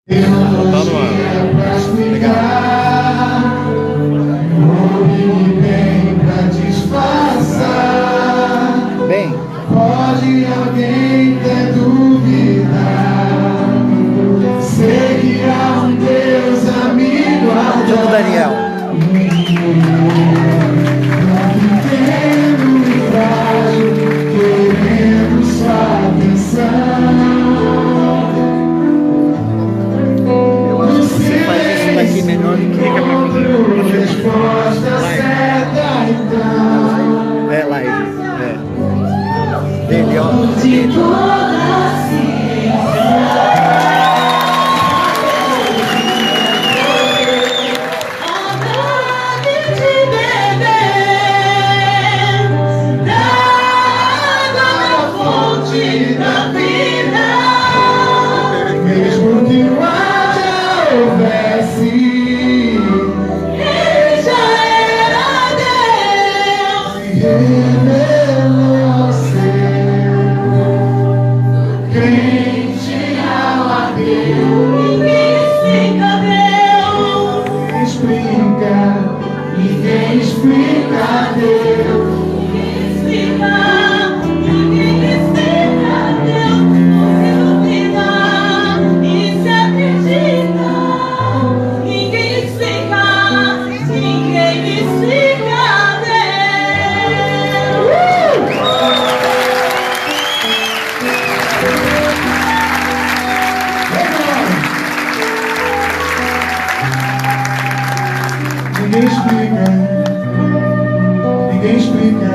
Tá no ar. Legal. Ouve bem pra disfarçar. Bem, Pode alguém até duvidar. Sei que há um Deus a me guardar. tudo Daniel. Pequeno e frágil, querendo sua atenção. Você faz isso daqui melhor do que Resposta certa então. é live. Melhor. De toda a ninguém explica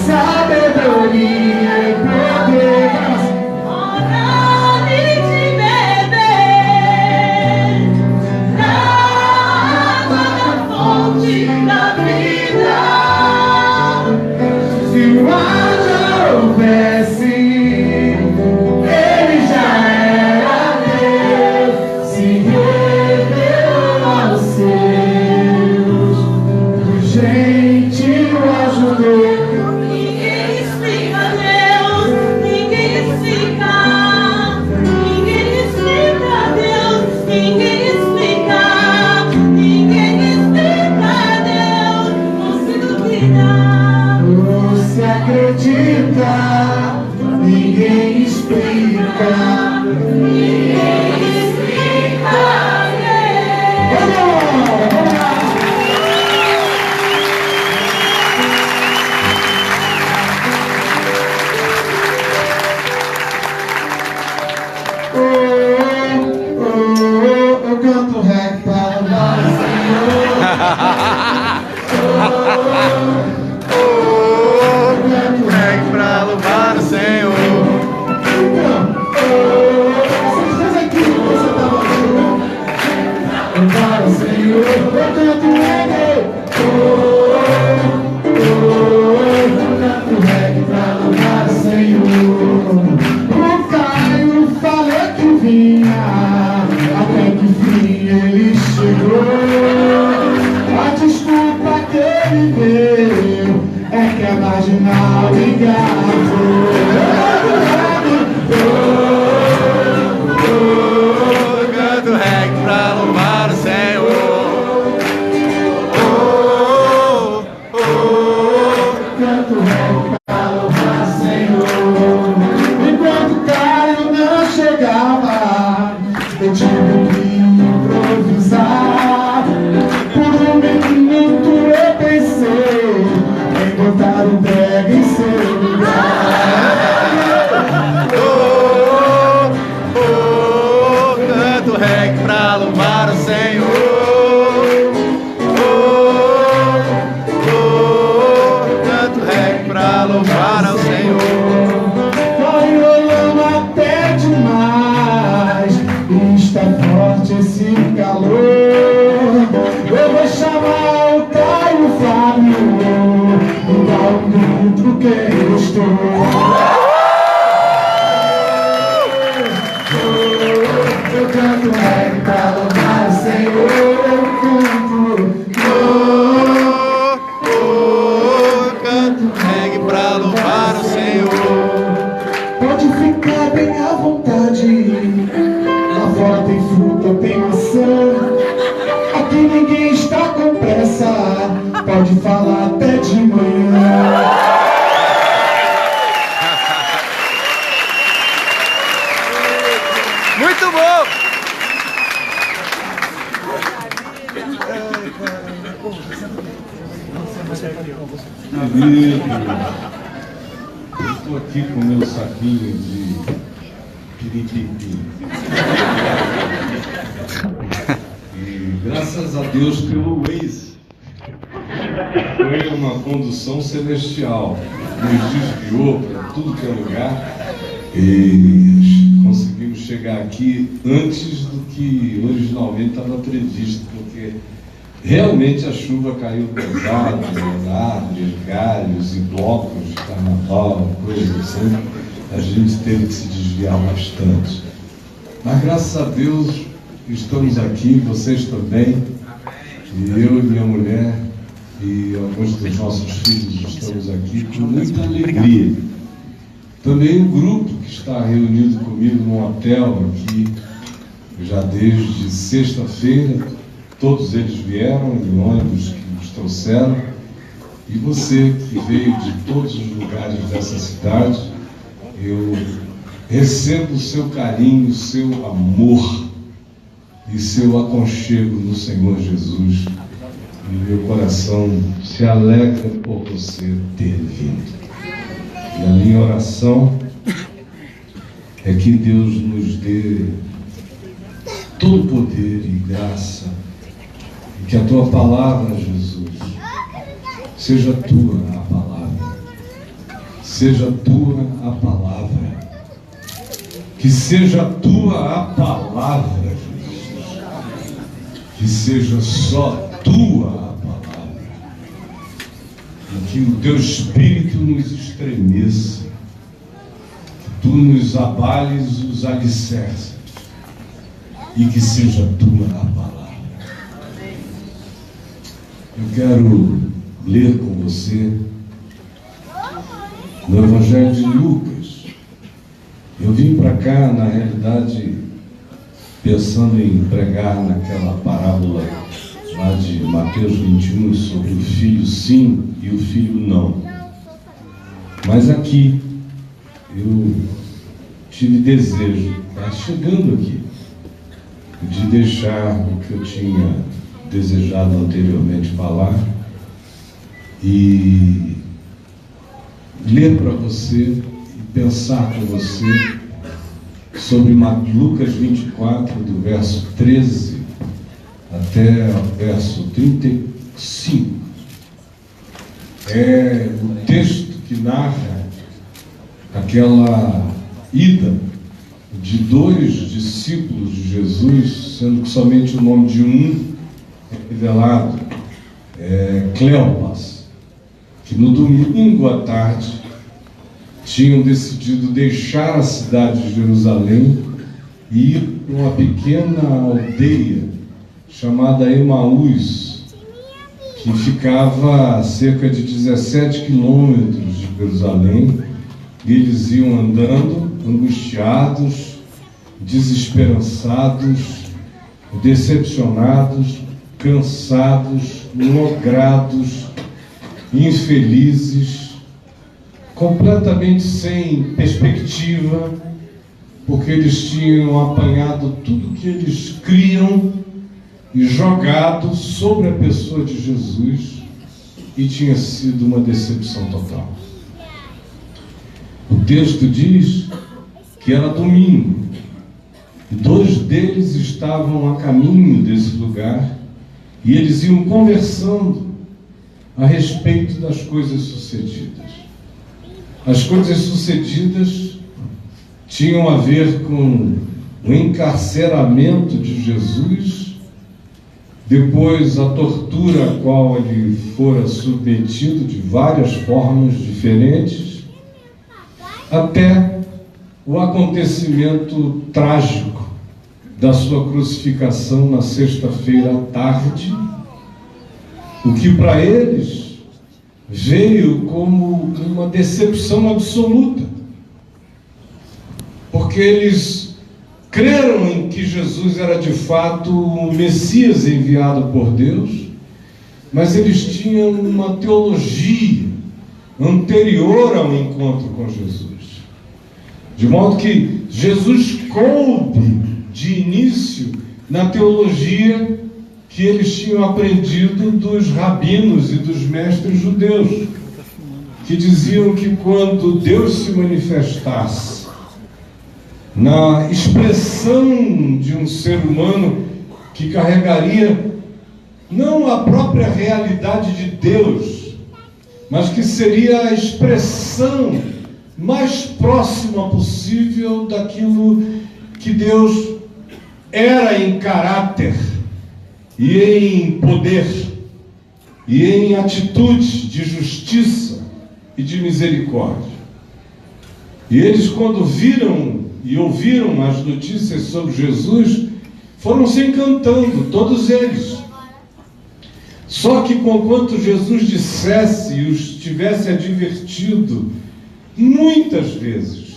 sabedoria e poder. Vontade de beber da água da fonte da vida. Se o mar já houvesse, ele já era Deus, se revelou aos seus, do gentil ajudou. Ninguém explica Deus, ninguém explica. Ninguém explica Deus, ninguém explica. Ninguém explica Deus, não se duvida. Você acredita, ninguém explica. Ninguém explica Deus. Vamos lá! Eu canto rap para o Senhor. Reg pra louvar o Senhor. Vocês aqui, você tá ouvindo? Louvar o Senhor. Eu canto reggae. Eu canto reggae pra louvar o Senhor. O Caio falou que vinha, até que fim ele chegou. A desculpa que ele deu é que a marginal engatou. Eu canto reg pra louvar o Senhor. Canto reggae pra louvar o Senhor. Enquanto Caio não chegava, eu tive que improvisar. Por um minuto eu pensei em botar o drag em seu lugar. Canto reg pra louvar o Senhor. Canto reg pra louvar ao Senhor. Vai rolando até demais, e está forte esse calor. Eu vou chamar o Caio Fábio, e dar um grito que eu estou. Eu canto reggae pra louvar o Senhor. Eu canto pode falar até de manhã. Muito bom! Querido, eu estou aqui com o meu saquinho de piripiri. E graças a Deus pelo Waze. Foi uma condução celestial. Nos desviou para tudo que é lugar. E conseguimos chegar aqui antes do que originalmente estava previsto, porque realmente a chuva caiu pesada, árvores, galhos e blocos de carnaval, coisas assim. A gente teve que se desviar bastante. Mas graças a Deus estamos aqui, vocês também. E eu e minha mulher e alguns dos nossos filhos estamos aqui com muita alegria. Também o grupo que está reunido comigo no hotel aqui, já desde sexta-feira. Todos eles vieram em ônibus que nos trouxeram. E você que veio de todos os lugares dessa cidade, eu recebo o seu carinho, o seu amor e seu aconchego no Senhor Jesus. E meu coração se alegra por você ter vindo. E a minha oração é que Deus nos dê todo poder e graça, e que a tua palavra, Jesus, seja tua a palavra, seja tua a palavra, que seja tua a palavra, Jesus, que seja só tua a palavra, e que o teu Espírito nos estremeça, que tu nos abales os alicerces, e que seja tua a palavra. Eu quero ler com você no Evangelho de Lucas. Eu vim para cá, na realidade, pensando em pregar naquela parábola lá de Mateus 21 sobre o filho sim e o filho não. Mas aqui eu tive desejo, chegando aqui, de deixar o que eu tinha desejado anteriormente falar e ler para você e pensar com você sobre Lucas 24, do verso 13 até o verso 35. É o texto que narra aquela ida de dois discípulos de Jesus, sendo que somente o nome de um é revelado, Cleopas, que no domingo à tarde tinham decidido deixar a cidade de Jerusalém e ir para uma pequena aldeia chamada Emaús, que ficava a cerca de 17 quilômetros de Jerusalém, e eles iam andando, angustiados, desesperançados, decepcionados, cansados, logrados, infelizes, completamente sem perspectiva, porque eles tinham apanhado tudo que eles criam e jogado sobre a pessoa de Jesus, e tinha sido uma decepção total. O texto diz que era domingo, e dois deles estavam a caminho desse lugar, e eles iam conversando a respeito das coisas sucedidas. As coisas sucedidas tinham a ver com o encarceramento de Jesus, depois a tortura a qual ele fora submetido de várias formas diferentes, até o acontecimento trágico da sua crucificação na sexta-feira à tarde, o que para eles veio como uma decepção absoluta, porque eles creram em que Jesus era de fato o Messias enviado por Deus, mas eles tinham uma teologia anterior ao encontro com Jesus. De modo que Jesus coube de início na teologia que eles tinham aprendido dos rabinos e dos mestres judeus, que diziam que quando Deus se manifestasse na expressão de um ser humano que carregaria não a própria realidade de Deus, mas que seria a expressão mais próxima possível daquilo que Deus era em caráter e em poder e em atitude de justiça e de misericórdia. E eles, quando viram e ouviram as notícias sobre Jesus, foram se encantando, todos eles. Só que conquanto Jesus dissesse e os tivesse advertido muitas vezes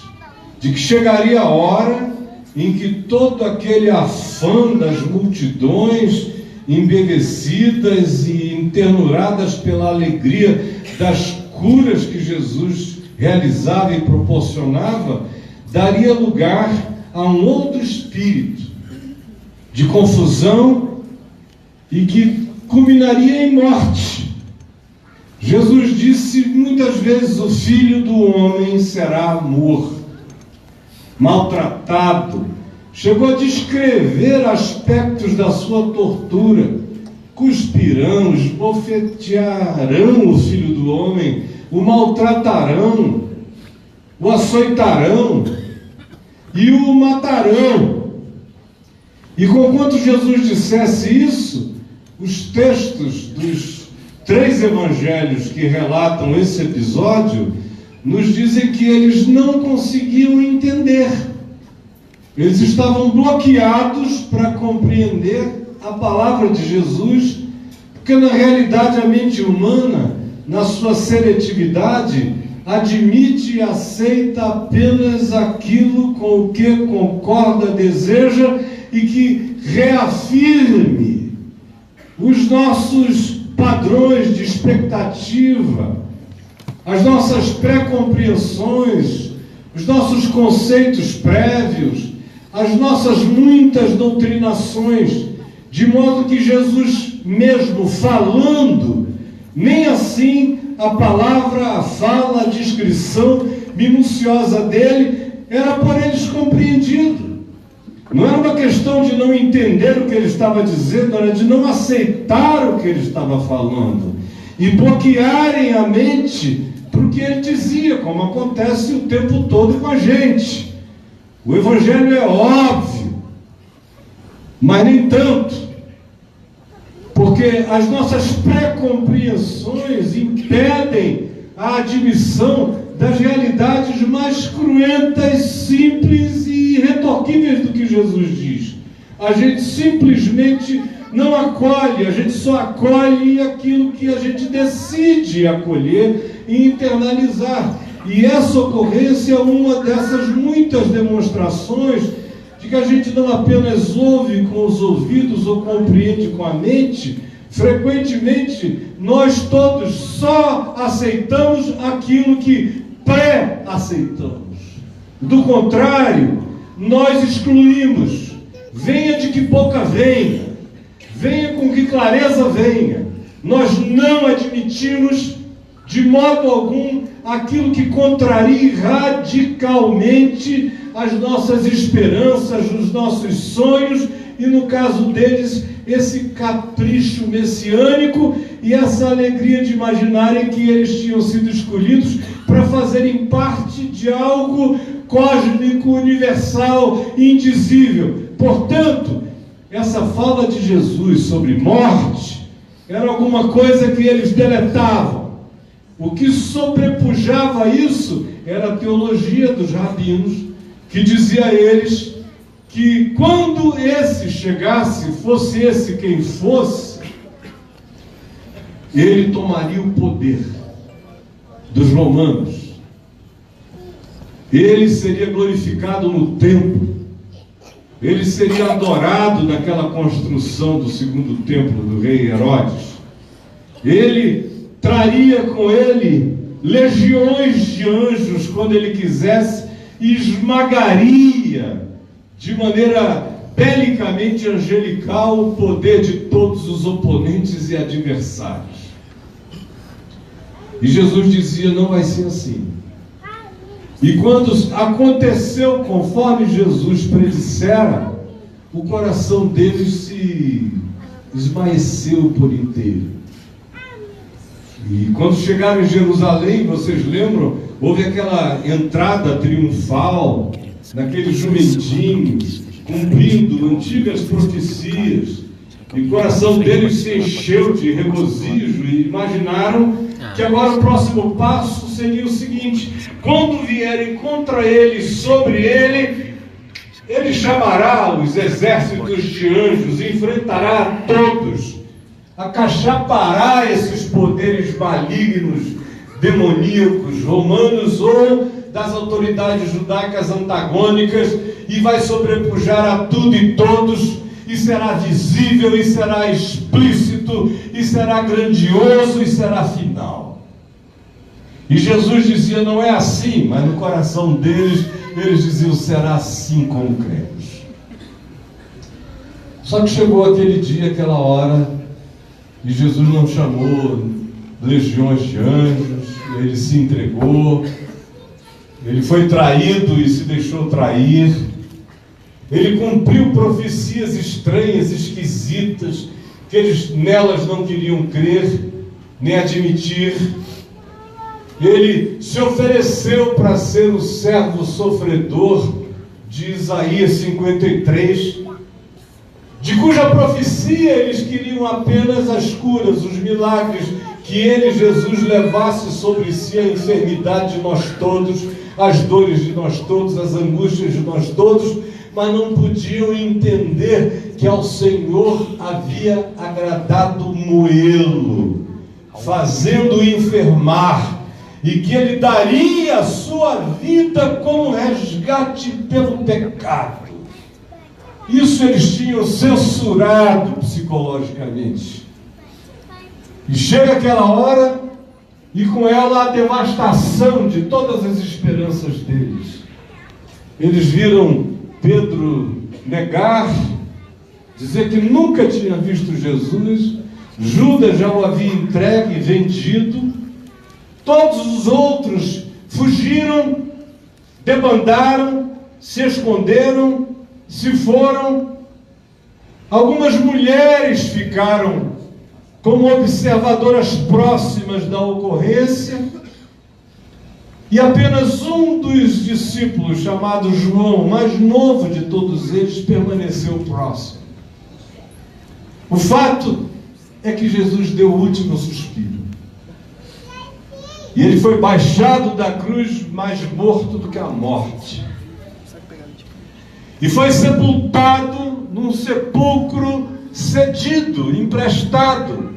de que chegaria a hora em que todo aquele afã das multidões embevecidas e enternuradas pela alegria das curas que Jesus realizava e proporcionava, daria lugar a um outro espírito de confusão e que culminaria em morte. Jesus disse muitas vezes: o Filho do Homem será morto, maltratado. Chegou a descrever aspectos da sua tortura. Cuspirão, esbofetearão o Filho do Homem, o maltratarão, o açoitarão e o matarão. E conquanto Jesus dissesse isso, os textos dos 3 evangelhos que relatam esse episódio nos dizem que eles não conseguiam entender. Eles estavam bloqueados para compreender a palavra de Jesus, porque na realidade a mente humana, na sua seletividade, admite e aceita apenas aquilo com o que concorda, deseja e que reafirme os nossos padrões de expectativa, as nossas pré-compreensões, os nossos conceitos prévios, as nossas muitas doutrinações, de modo que Jesus mesmo falando, nem assim a palavra, a fala, a descrição minuciosa dele era por eles compreendido. Não era uma questão de não entender o que ele estava dizendo, era de não aceitar o que ele estava falando e bloquearem a mente para o que ele dizia, como acontece o tempo todo com a gente. O Evangelho é óbvio, mas nem tanto, porque as nossas pré-compreensões impedem a admissão das realidades mais cruentas, simples e irretorquíveis do que Jesus diz. A gente simplesmente não acolhe, a gente só acolhe aquilo que a gente decide acolher e internalizar. E essa ocorrência é uma dessas muitas demonstrações de que a gente não apenas ouve com os ouvidos ou compreende com a mente. Frequentemente nós todos só aceitamos aquilo que pré-aceitamos. Do contrário, nós excluímos. Venha de que boca venha, venha com que clareza venha. Nós não admitimos de modo algum aquilo que contrarie radicalmente as nossas esperanças, os nossos sonhos e, no caso deles, esse capricho messiânico e essa alegria de imaginarem que eles tinham sido escolhidos para fazerem parte de algo cósmico, universal, indizível. Portanto, essa fala de Jesus sobre morte era alguma coisa que eles deletavam. O que sobrepujava isso era a teologia dos rabinos, que dizia a eles que quando esse chegasse, fosse esse quem fosse, ele tomaria o poder dos romanos. Ele seria glorificado no templo. Ele seria adorado naquela construção do segundo templo do rei Herodes. Ele traria com ele legiões de anjos quando ele quisesse e esmagaria de maneira belicamente angelical o poder de todos os oponentes e adversários. E Jesus dizia: não vai ser assim. E quando aconteceu conforme Jesus predissera, o coração deles se esmaeceu por inteiro. E quando chegaram em Jerusalém, vocês lembram, houve aquela entrada triunfal, naqueles jumentinhos, cumprindo antigas profecias, e o coração deles se encheu de regozijo e imaginaram que agora o próximo passo seria o seguinte: quando vierem contra ele, sobre ele, ele chamará os exércitos de anjos, enfrentará a todos, acachapará esses poderes malignos, demoníacos, romanos ou das autoridades judaicas antagônicas, e vai sobrepujar a tudo e todos, e será visível, e será explícito, e será grandioso, e será final. E Jesus dizia: não é assim, mas no coração deles, eles diziam: será assim como cremos. Só que chegou aquele dia, aquela hora, e Jesus não chamou legiões de anjos, ele se entregou, ele foi traído e se deixou trair, ele cumpriu profecias estranhas, esquisitas, que eles nelas não queriam crer, nem admitir. Ele se ofereceu para ser o servo sofredor de Isaías 53, de cuja profecia eles queriam apenas as curas, os milagres, que ele, Jesus, levasse sobre si a enfermidade de nós todos, as dores de nós todos, as angústias de nós todos, mas não podiam entender que ao Senhor havia agradado moê-lo, fazendo-o enfermar, e que ele daria a sua vida como resgate pelo pecado. Isso eles tinham censurado psicologicamente. E chega aquela hora, e com ela a devastação de todas as esperanças deles. Eles viram Pedro negar, dizer que nunca tinha visto Jesus, Judas já o havia entregue e vendido, todos os outros fugiram, debandaram, se esconderam, se foram. Algumas mulheres ficaram como observadoras próximas da ocorrência, e apenas um dos discípulos, chamado João, o mais novo de todos eles, permaneceu próximo. O fato é que Jesus deu o último suspiro. E ele foi baixado da cruz mais morto do que a morte. E foi sepultado num sepulcro cedido, emprestado.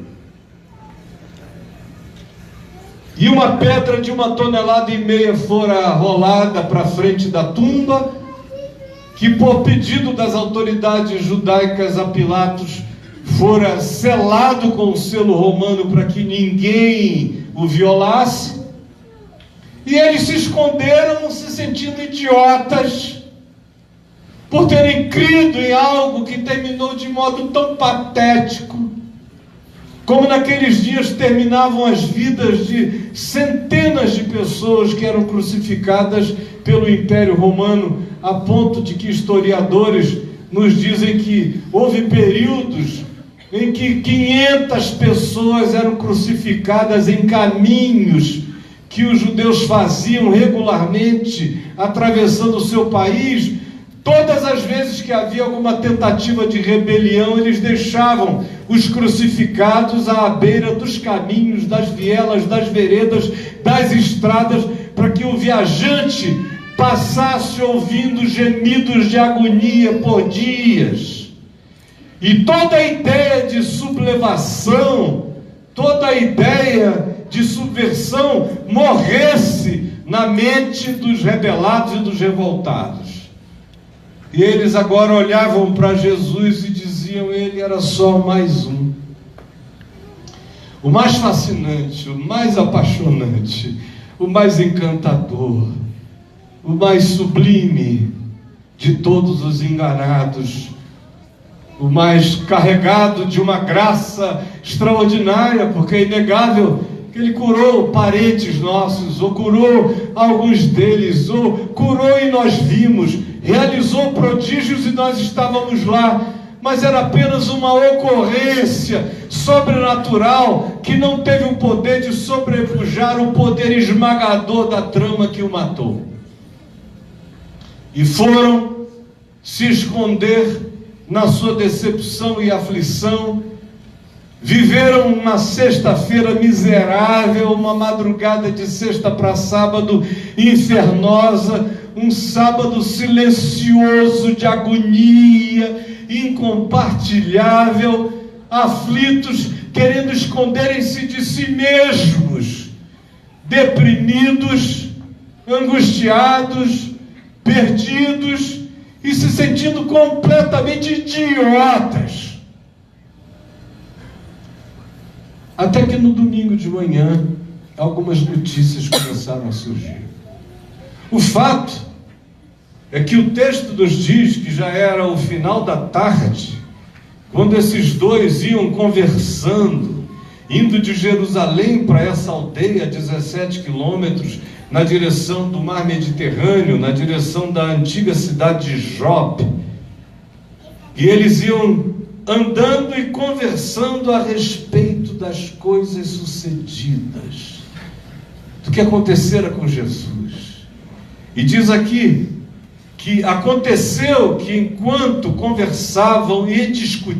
E uma pedra de 1,5 toneladas fora rolada para frente da tumba, que por pedido das autoridades judaicas a Pilatos fora selado com o selo romano para que ninguém o violasse. E eles se esconderam, se sentindo idiotas por terem crido em algo que terminou de modo tão patético, como naqueles dias terminavam as vidas de centenas de pessoas que eram crucificadas pelo Império Romano, a ponto de que historiadores nos dizem que houve períodos em que 500 pessoas eram crucificadas em caminhos que os judeus faziam regularmente, atravessando o seu país. Todas as vezes que havia alguma tentativa de rebelião, eles deixavam os crucificados à beira dos caminhos, das vielas, das veredas, das estradas, para que o viajante passasse ouvindo gemidos de agonia por dias. E toda a ideia de sublevação, toda a ideia de subversão morresse na mente dos rebelados e dos revoltados. E eles agora olhavam para Jesus e diziam: ele era só mais um. o mais fascinante, o mais apaixonante, o mais encantador, o mais sublime de todos os enganados, o mais carregado de uma graça extraordinária, porque é inegável que Ele curou parentes nossos, ou curou alguns deles, ou curou e nós vimos, realizou prodígios e nós estávamos lá, mas era apenas uma ocorrência sobrenatural que não teve o poder de sobrepujar o poder esmagador da trama que o matou. E foram se esconder na sua decepção e aflição, viveram uma sexta-feira miserável, uma madrugada de sexta para sábado infernosa, um sábado silencioso de agonia incompartilhável, aflitos, querendo esconderem-se de si mesmos, deprimidos, angustiados, perdidos e se sentindo completamente idiotas. Até que no domingo de manhã, algumas notícias começaram a surgir. O fato é que o texto nos diz que já era o final da tarde, quando esses dois iam conversando, indo de Jerusalém para essa aldeia, 17 quilômetros, na direção do mar Mediterrâneo, na direção da antiga cidade de Jope. E eles iam andando e conversando a respeito das coisas sucedidas, do que acontecera com Jesus. E diz aqui que aconteceu que enquanto conversavam e discutiam,